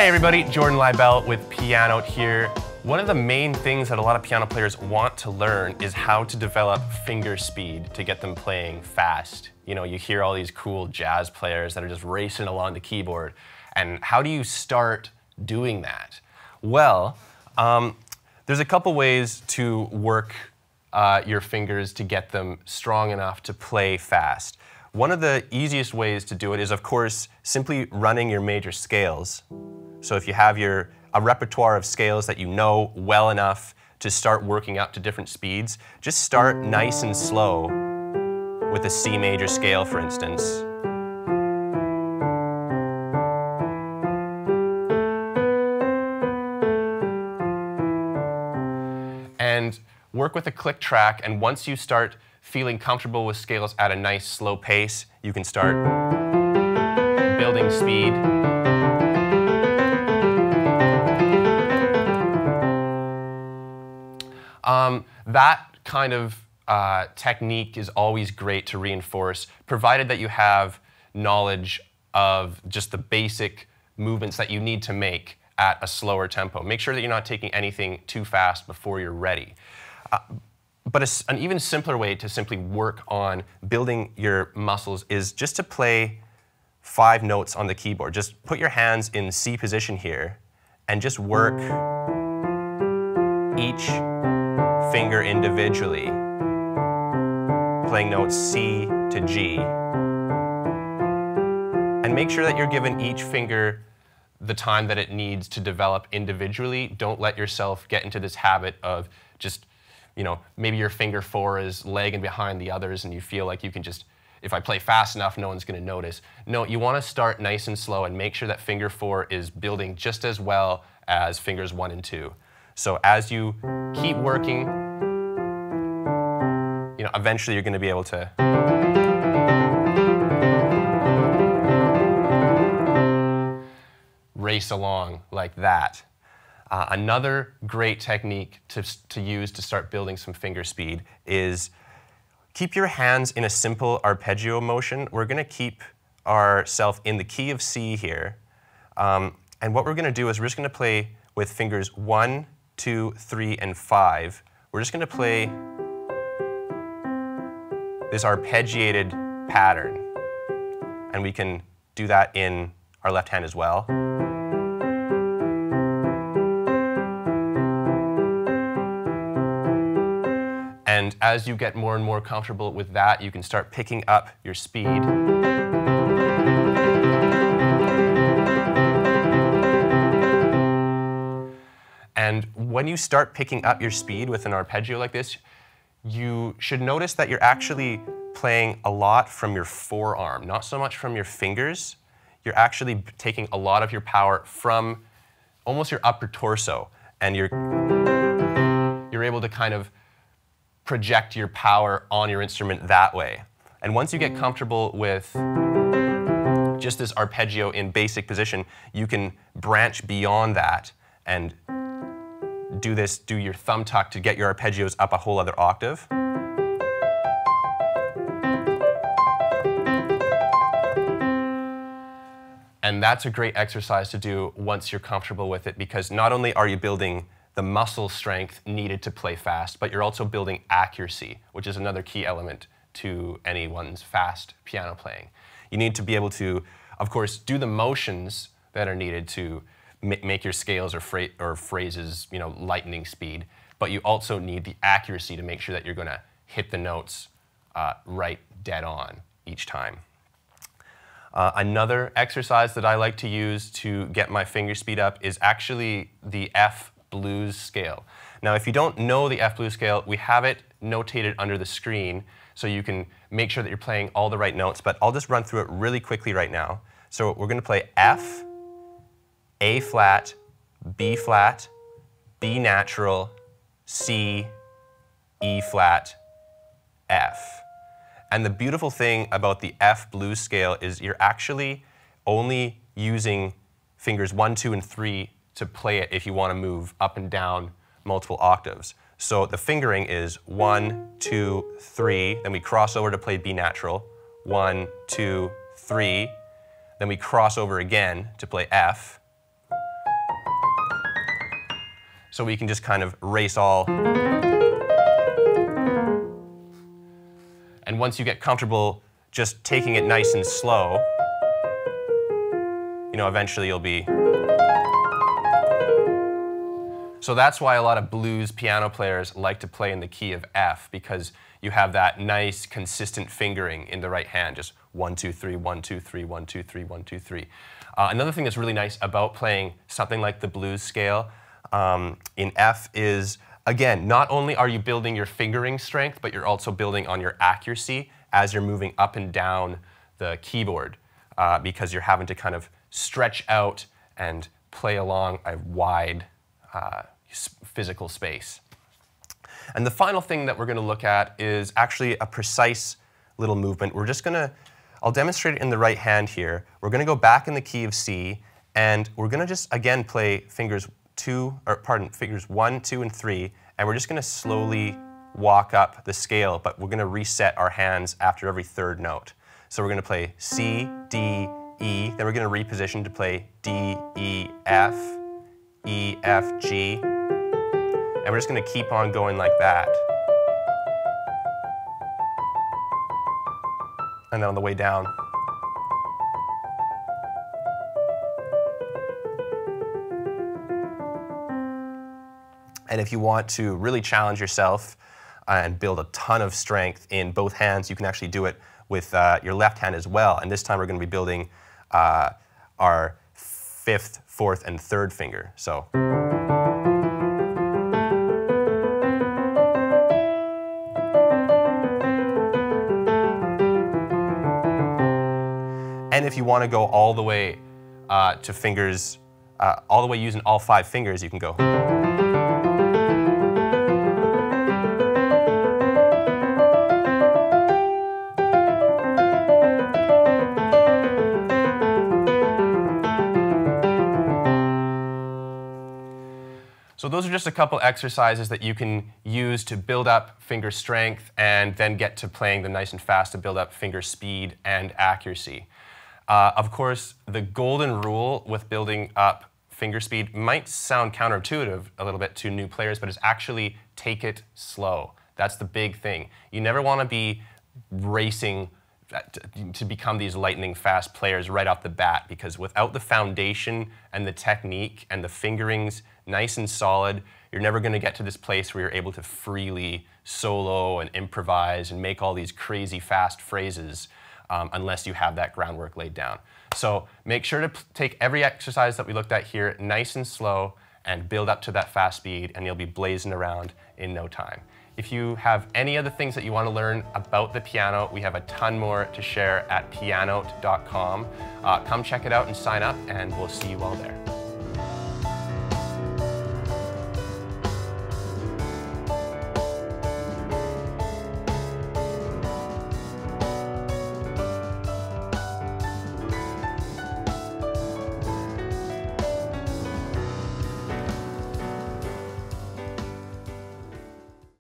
Hey everybody, Jordan Leibel with Pianote here. One of the main things that a lot of piano players want to learn is how to develop finger speed to get them playing fast. You know, you hear all these cool jazz players that are just racing along the keyboard. And how do you start doing that? Well, there's a couple ways to work your fingers to get them strong enough to play fast. One of the easiest ways to do it is, of course, simply running your major scales. So if you have a repertoire of scales that you know well enough to start working up to different speeds, just start nice and slow with a C major scale, for instance. And work with a click track, and once you start feeling comfortable with scales at a nice slow pace, you can start building speed. That kind of technique is always great to reinforce, provided that you have knowledge of just the basic movements that you need to make at a slower tempo. Make sure that you're not taking anything too fast before you're ready. But an even simpler way to simply work on building your muscles is just to play 5 notes on the keyboard. Just put your hands in C position here and just work each finger individually, playing notes C to G. And make sure that you're giving each finger the time that it needs to develop individually. Don't let yourself get into this habit of just, you know, maybe your finger 4 is lagging behind the others and you feel like you can just, if I play fast enough, no one's going to notice. No, you want to start nice and slow and make sure that finger 4 is building just as well as fingers 1 and 2. So as you keep working, you know, eventually you're going to be able to race along like that. Another great technique to use to start building some finger speed is keep your hands in a simple arpeggio motion. We're going to keep ourselves in the key of C here. And what we're going to do is we're just going to play with fingers 1, 2, 3, and 5. We're just going to play this arpeggiated pattern. And we can do that in our left hand as well. And as you get more and more comfortable with that, you can start picking up your speed. And when you start picking up your speed with an arpeggio like this, you should notice that you're actually playing a lot from your forearm, not so much from your fingers. You're actually taking a lot of your power from almost your upper torso, and you're able to kind of project your power on your instrument that way. And once you get comfortable with just this arpeggio in basic position, you can branch beyond that and do your thumb tuck to get your arpeggios up a whole other octave. And that's a great exercise to do once you're comfortable with it, because not only are you building the muscle strength needed to play fast, but you're also building accuracy, which is another key element to anyone's fast piano playing. You need to be able to, of course, do the motions that are needed to make your scales or phrases, you know, lightning speed, but you also need the accuracy to make sure that you're going to hit the notes right dead on each time. Another exercise that I like to use to get my finger speed up is actually the F blues scale. Now, if you don't know the F blues scale, we have it notated under the screen so you can make sure that you're playing all the right notes, but I'll just run through it really quickly right now. So we're going to play F, A flat, B flat, B natural, C, E flat, F. And the beautiful thing about the F blues scale is you're actually only using fingers 1, 2, and 3 to play it if you want to move up and down multiple octaves. So the fingering is 1, 2, 3, then we cross over to play B natural, 1, 2, 3, then we cross over again to play F, So we can just kind of race all. And once you get comfortable just taking it nice and slow, you know, eventually you'll be. So that's why a lot of blues piano players like to play in the key of F, because you have that nice, consistent fingering in the right hand, just 1, 2, 3, 1, 2, 3, 1, 2, 3, 1, 2, 3. Another thing that's really nice about playing something like the blues scale in F is, again, not only are you building your fingering strength, but you're also building on your accuracy as you're moving up and down the keyboard, because you're having to kind of stretch out and play along a wide physical space. And the final thing that we're going to look at is actually a precise little movement. We're just going to, I'll demonstrate it in the right hand here. We're going to go back in the key of C, and we're going to just, again, play fingers 1, 2, and 3, and we're just going to slowly walk up the scale, but we're going to reset our hands after every third note. So we're going to play C, D, E, then we're going to reposition to play D, E, F, G, and we're just going to keep on going like that. And then on the way down. And if you want to really challenge yourself and build a ton of strength in both hands, you can actually do it with your left hand as well. And this time we're going to be building our 5th, 4th, and 3rd finger. So. And if you want to go all the way to fingers, all the way using all 5 fingers, you can go. So those are just a couple exercises that you can use to build up finger strength and then get to playing them nice and fast to build up finger speed and accuracy. Of course, the golden rule with building up finger speed might sound counterintuitive a little bit to new players, but it's actually take it slow. That's the big thing. You never want to be racing to become these lightning fast players right off the bat, because without the foundation and the technique and the fingerings nice and solid, you're never going to get to this place where you're able to freely solo and improvise and make all these crazy fast phrases unless you have that groundwork laid down. So make sure to take every exercise that we looked at here nice and slow and build up to that fast speed, and you'll be blazing around in no time. If you have any other things that you want to learn about the piano, we have a ton more to share at pianote.com. Come check it out and sign up, and we'll see you all there.